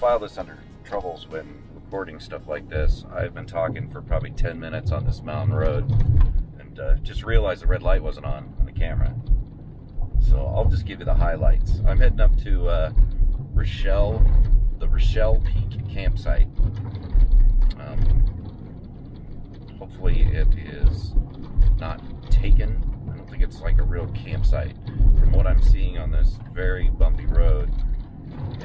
file this under troubles when recording stuff like this. I've been talking for probably 10 minutes on this mountain road and just realized the red light wasn't on the camera. So I'll just give you the highlights. I'm heading up to the Rishel Peak campsite. Hopefully it is not taken. I don't think it's like a real campsite. From what I'm seeing on this very bumpy road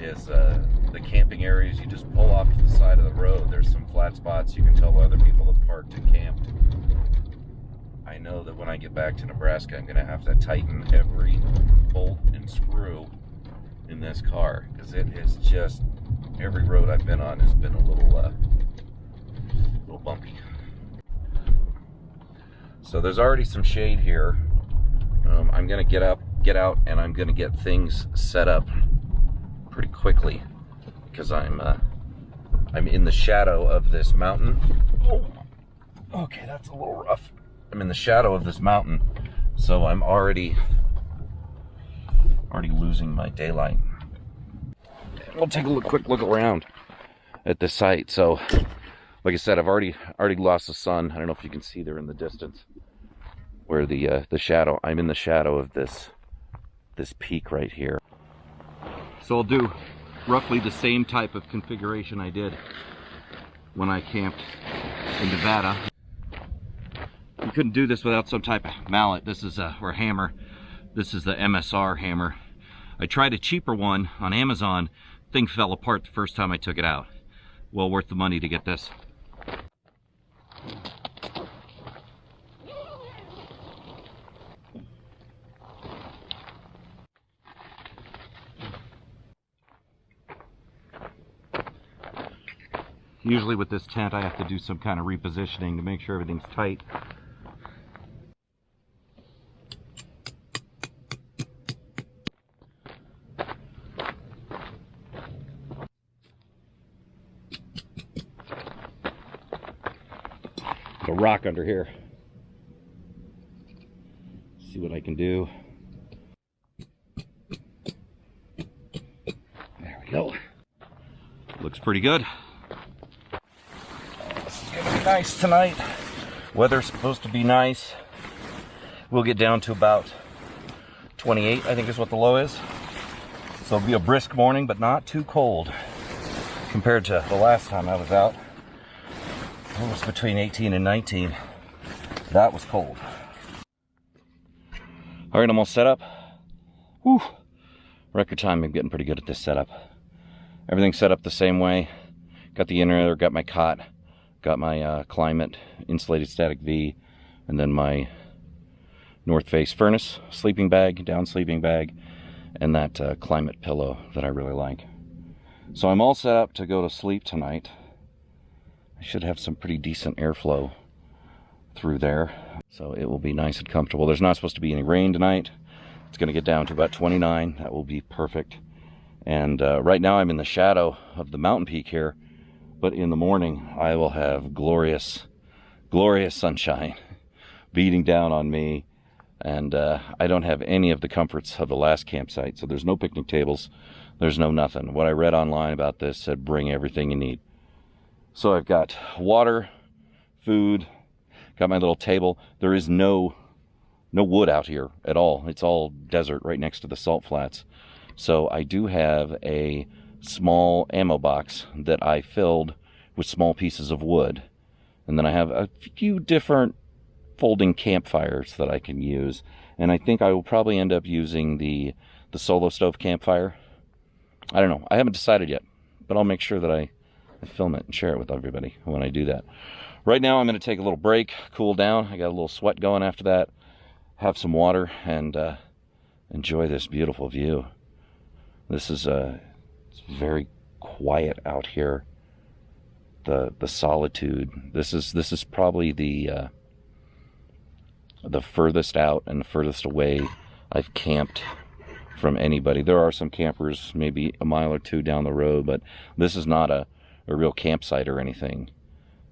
is the camping areas. You just pull off to the side of the road. There's some flat spots. You can tell other people have parked and camped. I know that when I get back to Nebraska, I'm going to have to tighten every bolt and screw in this car because it is just, every road I've been on has been a little bumpy. So there's already some shade here. I'm going to get out, and I'm going to get things set up pretty quickly because I'm in the shadow of this mountain. Oh, okay, that's a little rough. I'm in the shadow of this mountain, so I'm already losing my daylight. We'll take a quick look around at the site. So, like I said, I've already lost the sun. I don't know if you can see there in the distance where the shadow. I'm in the shadow of this peak right here. So I'll do roughly the same type of configuration I did when I camped in Nevada. You couldn't do this without some type of mallet. This is or hammer. This is the MSR hammer. I tried a cheaper one on Amazon. Thing fell apart the first time I took it out. Well worth the money to get this. Usually with this tent I have to do some kind of repositioning to make sure everything's tight. A rock under here. See what I can do. There we go. Looks pretty good. This is gonna be nice tonight. Weather's supposed to be nice. We'll get down to about 28, I think is what the low is. So it'll be a brisk morning, but not too cold compared to the last time I was out. It was between 18 and 19. That was cold. All right, I'm all set up. Whew. Record time, I'm getting pretty good at this setup. Everything's set up the same way. Got the inner, got my cot, got my Climate insulated static V, and then my North Face furnace, sleeping bag, down sleeping bag, and that Climate pillow that I really like. So I'm all set up to go to sleep tonight. I should have some pretty decent airflow through there, so it will be nice and comfortable. There's not supposed to be any rain tonight. It's going to get down to about 29. That will be perfect. And right now I'm in the shadow of the mountain peak here, but in the morning I will have glorious, glorious sunshine beating down on me. And I don't have any of the comforts of the last campsite, so there's no picnic tables, there's no nothing. What I read online about this said bring everything you need. So I've got water, food, got my little table. There is no wood out here at all. It's all desert right next to the salt flats. So I do have a small ammo box that I filled with small pieces of wood. And then I have a few different folding campfires that I can use. And I think I will probably end up using the solo stove campfire. I don't know. I haven't decided yet, but I'll make sure that I film it and share it with everybody when I do that. Right now I'm going to take a little break, cool down. I got a little sweat going after that, have some water, and enjoy this beautiful view. This is it's very quiet out here. The solitude. This is probably the furthest out and the furthest away I've camped from anybody. There are some campers maybe a mile or two down the road, but this is not a real campsite or anything.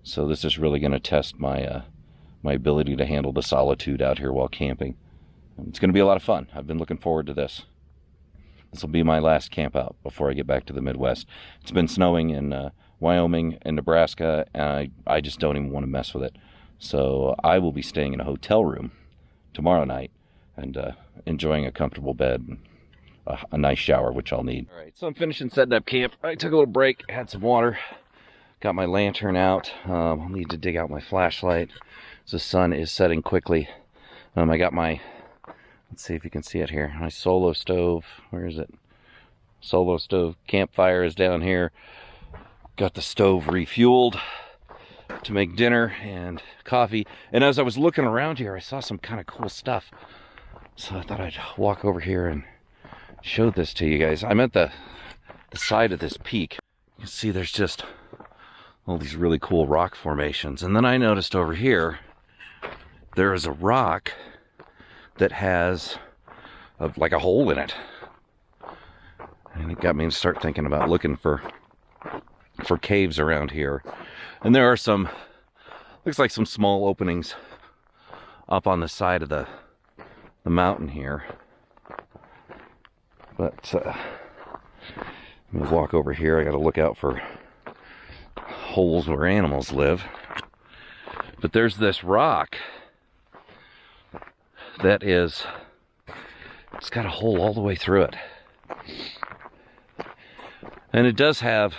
So this is really going to test my my ability to handle the solitude out here while camping. It's going to be a lot of fun. I've been looking forward to this. This will be my last camp out before I get back to the Midwest. It's been snowing in Wyoming and Nebraska, and I just don't even want to mess with it. So I will be staying in a hotel room tomorrow night and enjoying a comfortable bed and a nice shower, which I'll need. All right, so I'm finishing setting up camp. I took a little break, had some water, got my lantern out. I'll need to dig out my flashlight. The sun is setting quickly. I got my, let's see if you can see it here, my solo stove. Where is it? Solo stove campfire is down here. Got the stove refueled to make dinner and coffee. And as I was looking around here, I saw some kind of cool stuff. So I thought I'd walk over here and show this to you guys. I'm at the side of this peak. You can see there's just all these really cool rock formations. And then I noticed over here, there is a rock that has like a hole in it. And it got me to start thinking about looking for caves around here. And there are some, looks like some small openings up on the side of the mountain here. But I'm gonna walk over here. I gotta look out for holes where animals live. But there's this rock that is, it's got a hole all the way through it. And it does have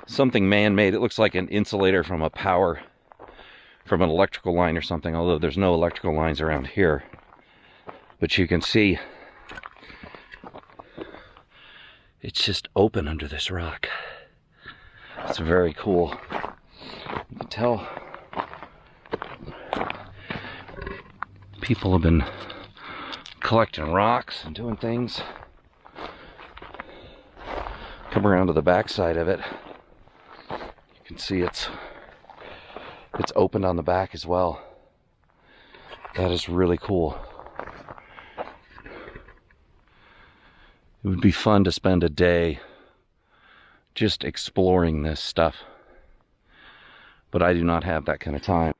something man-made. It looks like an insulator from from an electrical line or something, although there's no electrical lines around here. But you can see it's just open under this rock. It's very cool. You can tell people have been collecting rocks and doing things. Come around to the back side of it. You can see it's opened on the back as well. That is really cool. It would be fun to spend a day just exploring this stuff. But I do not have that kind of time.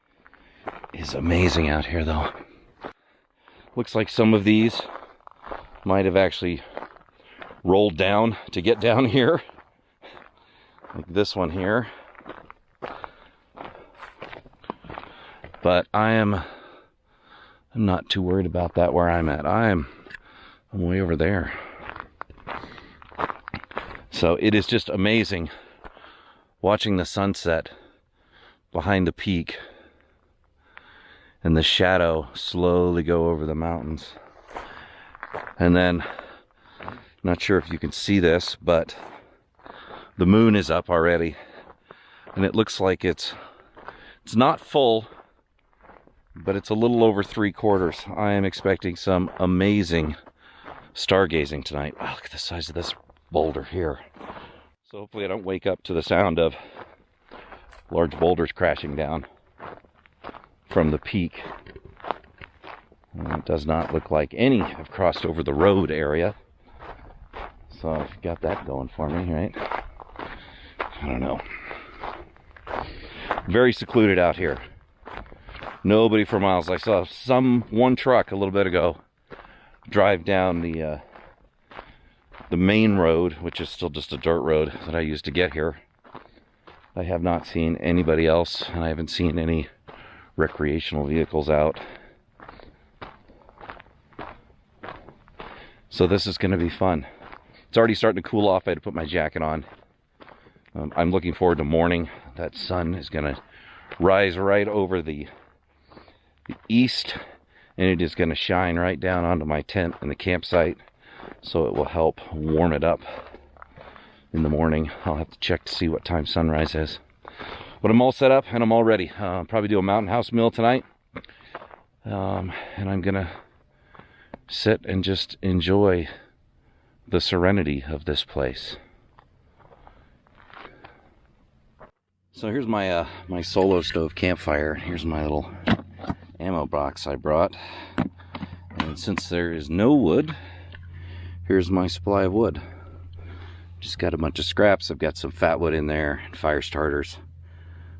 It's amazing out here though. Looks like some of these might have actually rolled down to get down here. Like this one here. But I'm not too worried about that where I'm at. I'm way over there. So it is just amazing watching the sunset behind the peak and the shadow slowly go over the mountains. And then, not sure if you can see this, but the moon is up already. And it looks like it's not full, but it's a little over 3/4. I am expecting some amazing stargazing tonight. Oh, look at the size of this boulder here. So hopefully I don't wake up to the sound of large boulders crashing down from the peak. And it does not look like any have crossed over the road area. So I've got that going for me, right? I don't know. Very secluded out here. Nobody for miles. I saw one truck a little bit ago drive down the main road, which is still just a dirt road that I used to get here. I have not seen anybody else, and I haven't seen any recreational vehicles out. So this is going to be fun. It's already starting to cool off. I had to put my jacket on. I'm looking forward to morning. That sun is going to rise right over the east, and it is going to shine right down onto my tent and the campsite. So it will help warm it up in the morning. I'll have to check to see what time sunrise is. But I'm all set up and I'm all ready. Probably do a mountain house meal tonight. And I'm going to sit and just enjoy the serenity of this place. So here's my my solo stove campfire. Here's my little ammo box I brought. And since there is no wood, here's my supply of wood. Just got a bunch of scraps. I've got some fat wood in there and fire starters.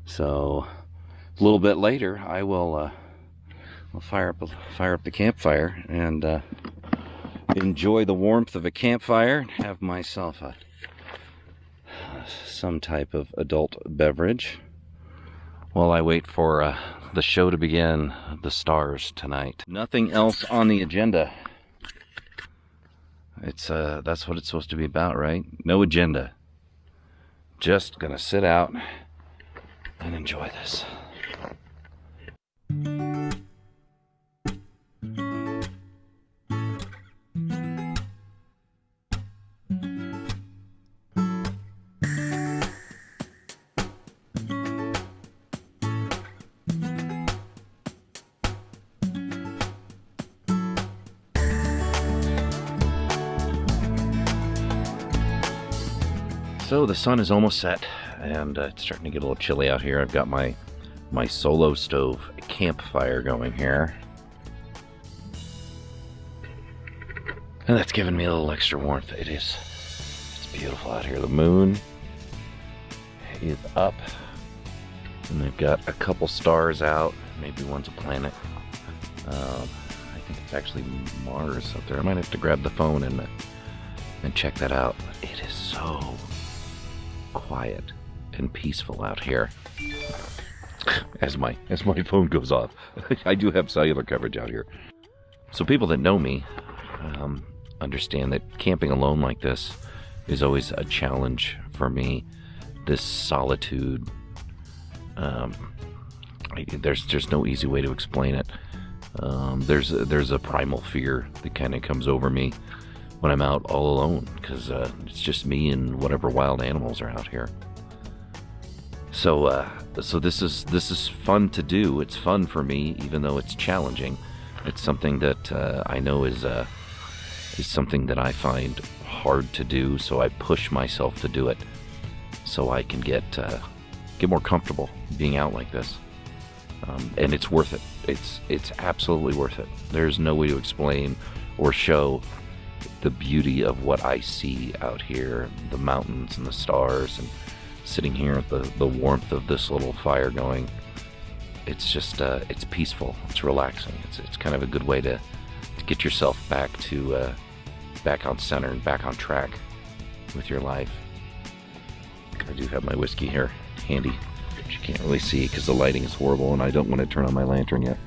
So a little bit later, I will I'll fire up the campfire and enjoy the warmth of a campfire and have myself some type of adult beverage while I wait for the show to begin, the stars tonight. Nothing else on the agenda. It's that's what it's supposed to be about, right? No agenda. Just gonna sit out and enjoy this. So the sun is almost set, and it's starting to get a little chilly out here. I've got my solo stove campfire going here, and that's giving me a little extra warmth. It's beautiful out here. The moon is up, and they've got a couple stars out. Maybe one's a planet. I think it's actually Mars up there. I might have to grab the phone and check that out. But it is so quiet and peaceful out here. As my phone goes off. I do have cellular coverage out here. So people that know me understand that camping alone like this is always a challenge for me. This solitude, there's no easy way to explain it. There's a primal fear that kind of comes over me when I'm out all alone, because it's just me and whatever wild animals are out here. So this is fun to do. It's fun for me, even though it's challenging. It's something that I know is something that I find hard to do. So I push myself to do it, so I can get more comfortable being out like this. And it's worth it. It's absolutely worth it. There's no way to explain or show the beauty of what I see out here, the mountains and the stars, and sitting here at the warmth of this little fire going. It's just it's peaceful, it's relaxing, it's kind of a good way to get yourself back on center and back on track with your life. I do have my whiskey here handy, which you can't really see because the lighting is horrible and I don't want to turn on my lantern yet.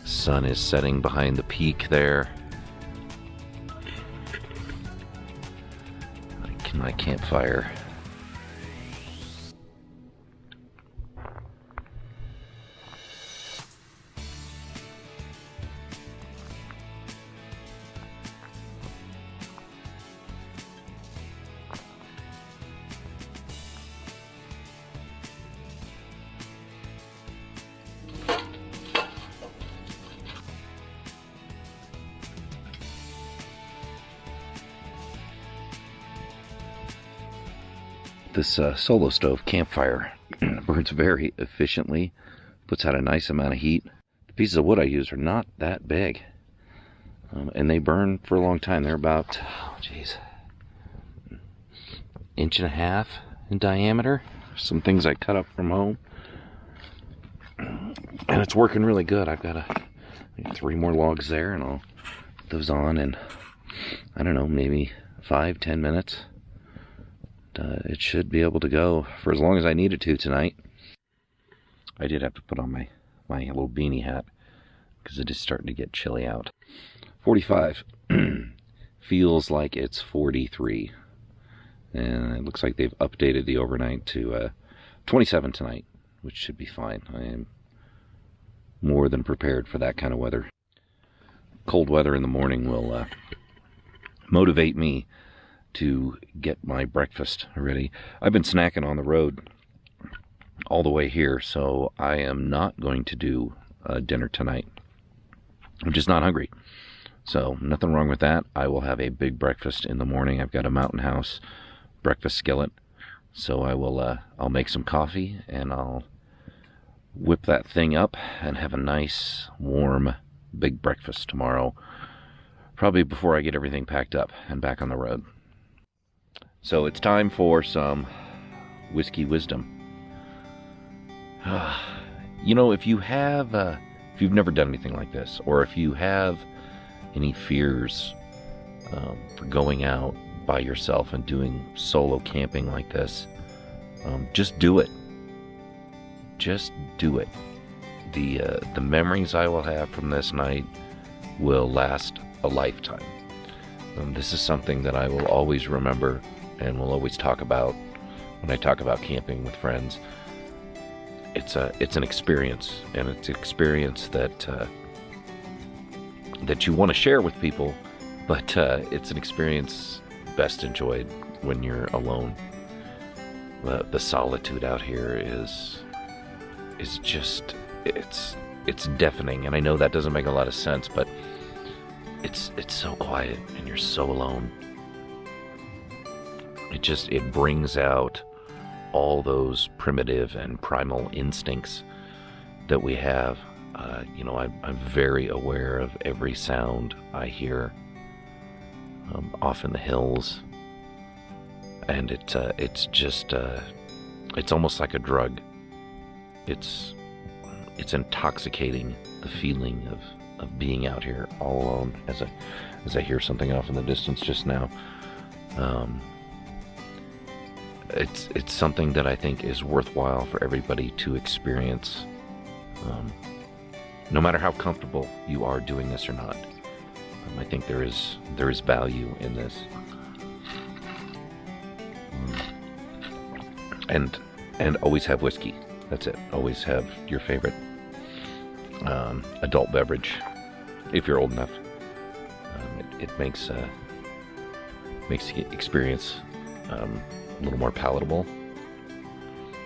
Sun is setting behind the peak there. My campfire. This solo stove campfire burns very efficiently, puts out a nice amount of heat. The pieces of wood I use are not that big, and they burn for a long time. They're about, inch and a half in diameter. Some things I cut up from home, and it's working really good. I've got 3 more logs there, and I'll put those on in, I don't know, maybe 5-10 minutes. It should be able to go for as long as I needed to tonight. I did have to put on my little beanie hat because it is starting to get chilly out. 45 feels like it's 43, and it looks like they've updated the overnight to 27 tonight, which should be fine. I am more than prepared for that kind of weather. Cold weather in the morning will motivate me to get my breakfast ready. I've been snacking on the road all the way here, so I am not going to do dinner tonight. I'm just not hungry. So nothing wrong with that. I will have a big breakfast in the morning. I've got a Mountain House breakfast skillet, so I'll make some coffee and I'll whip that thing up and have a nice warm big breakfast tomorrow, probably before I get everything packed up and back on the road. So it's time for some whiskey wisdom. You know, if you've never done anything like this, or if you have any fears for going out by yourself and doing solo camping like this, just do it. Just do it. The memories I will have from this night will last a lifetime. This is something that I will always remember and will always talk about when I talk about camping with friends. It's an experience, and it's an experience that you want to share with people, but it's an experience best enjoyed when you're alone. The solitude out here is just, it's deafening, and I know that doesn't make a lot of sense, but it's so quiet and you're so alone. It brings out all those primitive and primal instincts that we have. I'm very aware of every sound I hear off in the hills, and it's almost like a drug. It's intoxicating, the feeling of being out here all alone. As I hear something off in the distance just now, it's something that I think is worthwhile for everybody to experience, no matter how comfortable you are doing this or not. I think there is value in this, and always have whiskey. That's it. Always have your favorite adult beverage, if you're old enough. It makes the experience a little more palatable,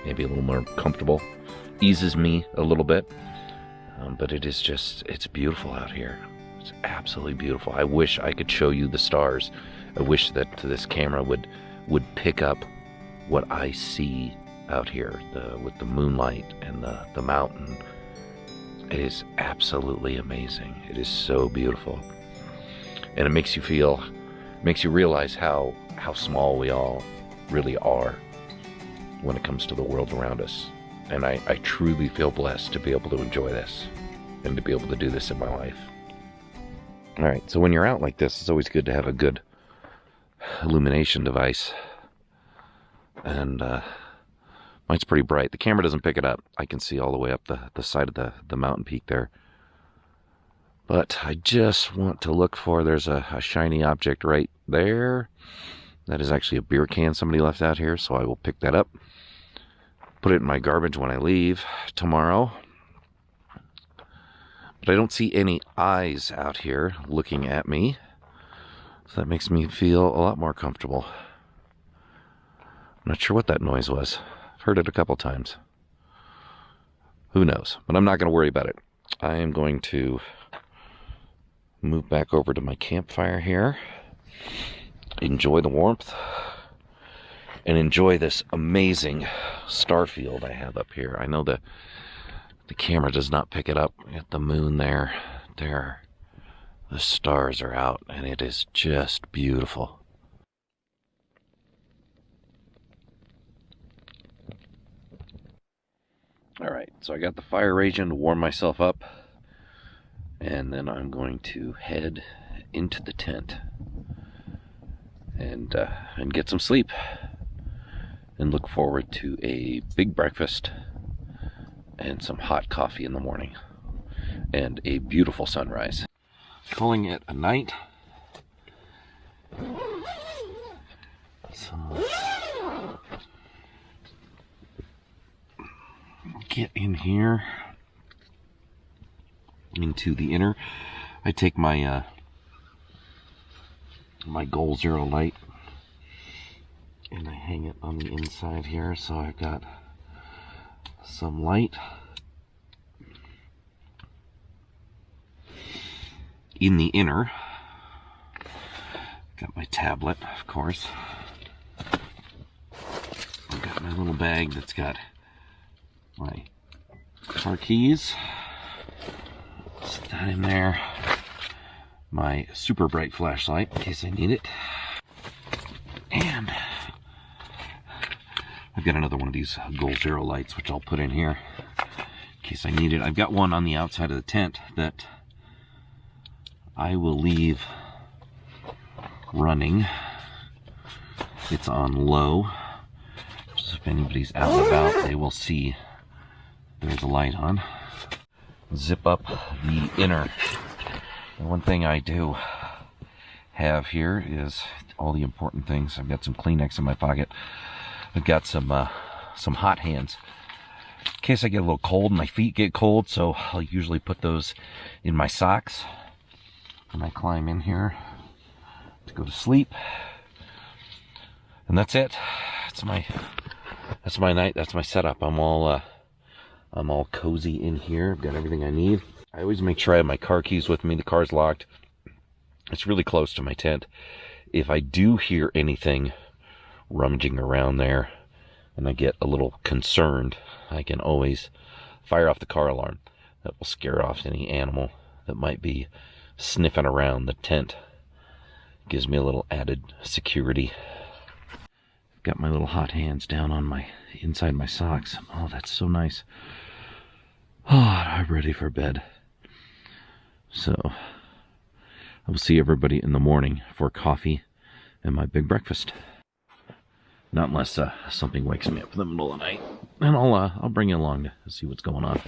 maybe a little more comfortable, eases me a little bit, but it's beautiful out here. It's absolutely beautiful. I wish I could show you the stars. I wish that this camera would pick up what I see out here, with the moonlight and the mountain. It is absolutely amazing. It is so beautiful, and it makes you realize how small we all really are when it comes to the world around us. And I truly feel blessed to be able to enjoy this and to be able to do this in my life. All right, so when you're out like this, it's always good to have a good illumination device. And mine's pretty bright. The camera doesn't pick it up. I can see all the way up the side of the mountain peak there. But I just want to look for, there's a shiny object right there. That is actually a beer can somebody left out here, so I will pick that up. Put it in my garbage when I leave tomorrow. But I don't see any eyes out here looking at me, so that makes me feel a lot more comfortable. I'm not sure what that noise was. I've heard it a couple times. Who knows? But I'm not going to worry about it. I am going to move back over to my campfire here, enjoy the warmth, and enjoy this amazing star field I have up here. I know the camera does not pick it up at the moon there. There, the stars are out, and it is just beautiful. All right, so I got the fire raging to warm myself up, and then I'm going to head into the tent and get some sleep and look forward to a big breakfast and some hot coffee in the morning and a beautiful sunrise. Calling it a night. So get in here into the inner. I take my my Goal Zero light and I hang it on the inside here, so I've got some light in the inner. Got my tablet, of course. I've got my little bag that's got my car keys. Set that in there. My super bright flashlight in case I need it. And I've got another one of these Goal Zero lights, which I'll put in here in case I need it. I've got one on the outside of the tent that I will leave running. It's on low, just if anybody's out and about, they will see there's a light on. Zip up the inner. And one thing I do have here is all the important things. I've got some Kleenex in my pocket. I've got some hot hands in case I get a little cold, my feet get cold, so I'll usually put those in my socks when I climb in here to go to sleep. And that's it. That's my night. That's my setup. I'm all cozy in here. I've got everything I need. I always make sure I have my car keys with me. The car's locked. It's really close to my tent. If I do hear anything rummaging around there and I get a little concerned, I can always fire off the car alarm. That will scare off any animal that might be sniffing around the tent. Gives me a little added security. Got my little hot hands down on my inside my socks. Oh, that's so nice. Oh, I'm ready for bed. So I will see everybody in the morning for coffee and my big breakfast. Not unless something wakes me up in the middle of the night, and I'll bring you along to see what's going on.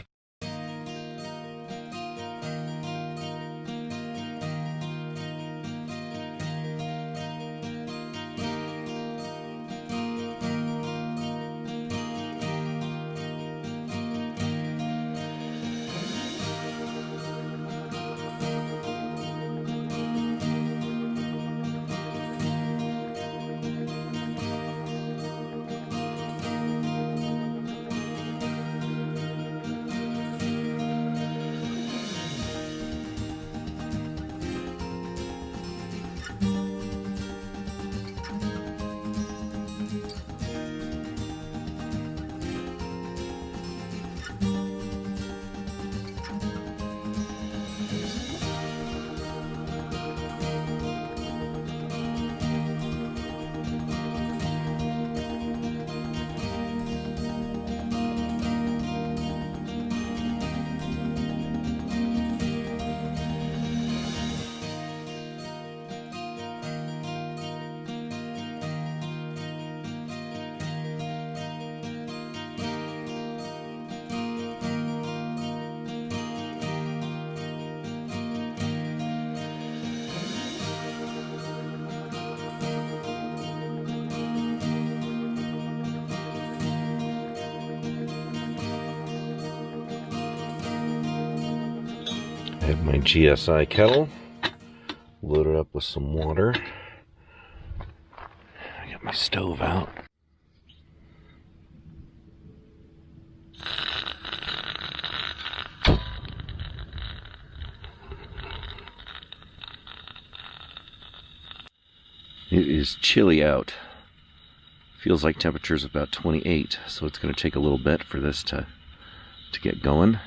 I have my GSI kettle loaded up with some water. I got my stove out. It is chilly out. Feels like temperature's about 28, so it's going to take a little bit for this to get going.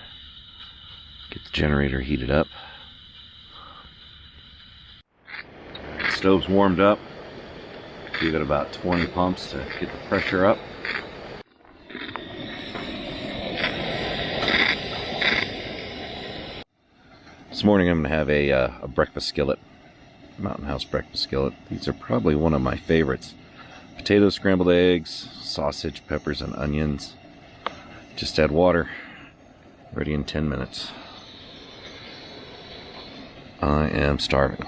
Get the generator heated up. Stove's warmed up. Give it about 20 pumps to get the pressure up. This morning I'm going to have a breakfast skillet. Mountain House breakfast skillet. These are probably one of my favorites. Potatoes, scrambled eggs, sausage, peppers, and onions. Just add water. Ready in 10 minutes. I am starving.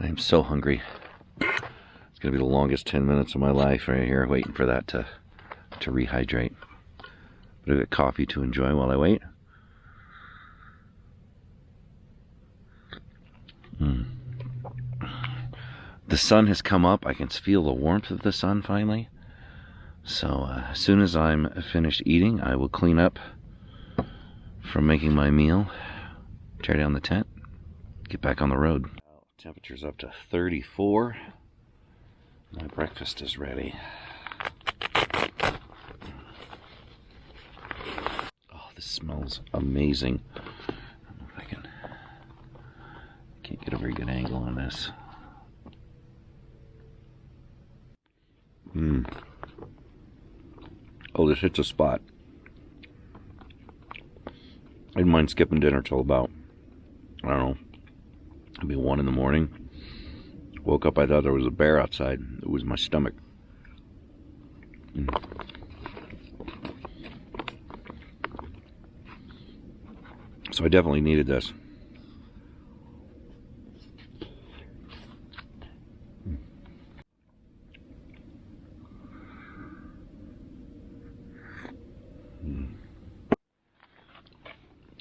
I'm so hungry. It's gonna be the longest 10 minutes of my life right here, waiting for that to rehydrate. But I've got coffee to enjoy while I wait. The sun has come up. I can feel the warmth of the sun finally. So as soon as I'm finished eating, I will clean up from making my meal, tear down the tent, get back on the road. Temperature's up to 34. My breakfast is ready. Oh, this smells amazing. I don't know if I can't get a very good angle on this. Oh, this hits a spot. I didn't mind skipping dinner till about, I don't know, maybe 1 in the morning. Woke up, I thought there was a bear outside. It was my stomach. So I definitely needed this.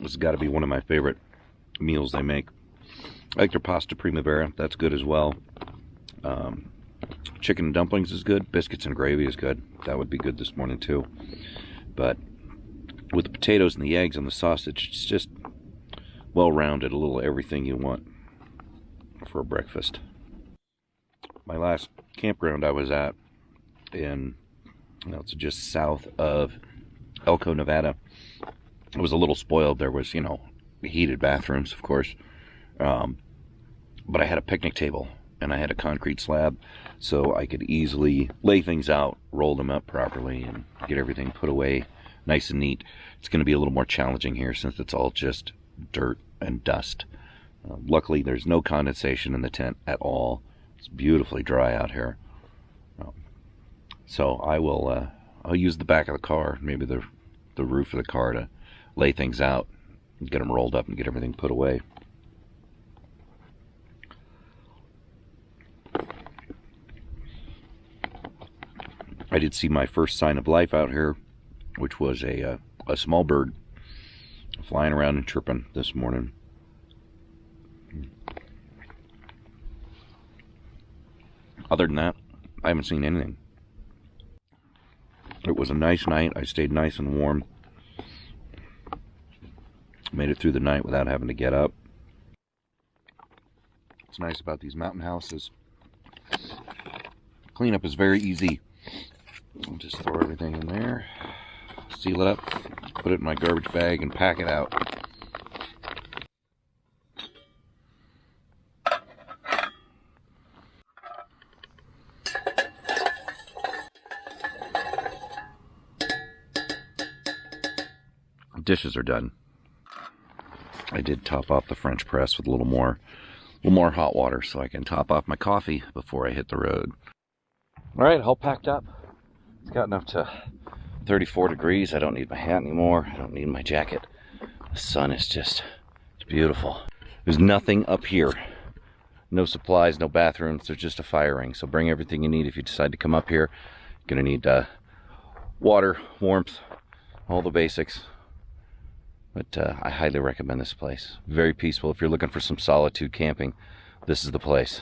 This has got to be one of my favorite meals they make. I like their pasta primavera. That's good as well. Chicken and dumplings is good. Biscuits and gravy is good. That would be good this morning too. But with the potatoes and the eggs and the sausage, it's just well-rounded. A little everything you want for a breakfast. My last campground I was at it's just south of Elko, Nevada. I was a little spoiled. There was, heated bathrooms, of course. But I had a picnic table and I had a concrete slab, so I could easily lay things out, roll them up properly, and get everything put away nice and neat. It's going to be a little more challenging here since it's all just dirt and dust. Luckily, there's no condensation in the tent at all. It's beautifully dry out here. So I'll use the back of the car, maybe the roof of the car, to lay things out, get them rolled up, and get everything put away. I did see my first sign of life out here, which was a small bird flying around and chirping this morning. Other than that, I haven't seen anything. It was a nice night. I stayed nice and warm. Made it through the night without having to get up. What's nice about these mountain houses, cleanup is very easy. I'll just throw everything in there, seal it up, put it in my garbage bag, and pack it out. Dishes are done. I did top off the French press with a little more hot water so I can top off my coffee before I hit the road. All right, all packed up. It's gotten up to 34 degrees. I don't need my hat anymore. I don't need my jacket. The sun is it's beautiful. There's nothing up here. No supplies, no bathrooms. There's just a fire ring. So bring everything you need if you decide to come up here. You're gonna need water, warmth, all the basics. But I highly recommend this place. Very peaceful. If you're looking for some solitude camping, this is the place.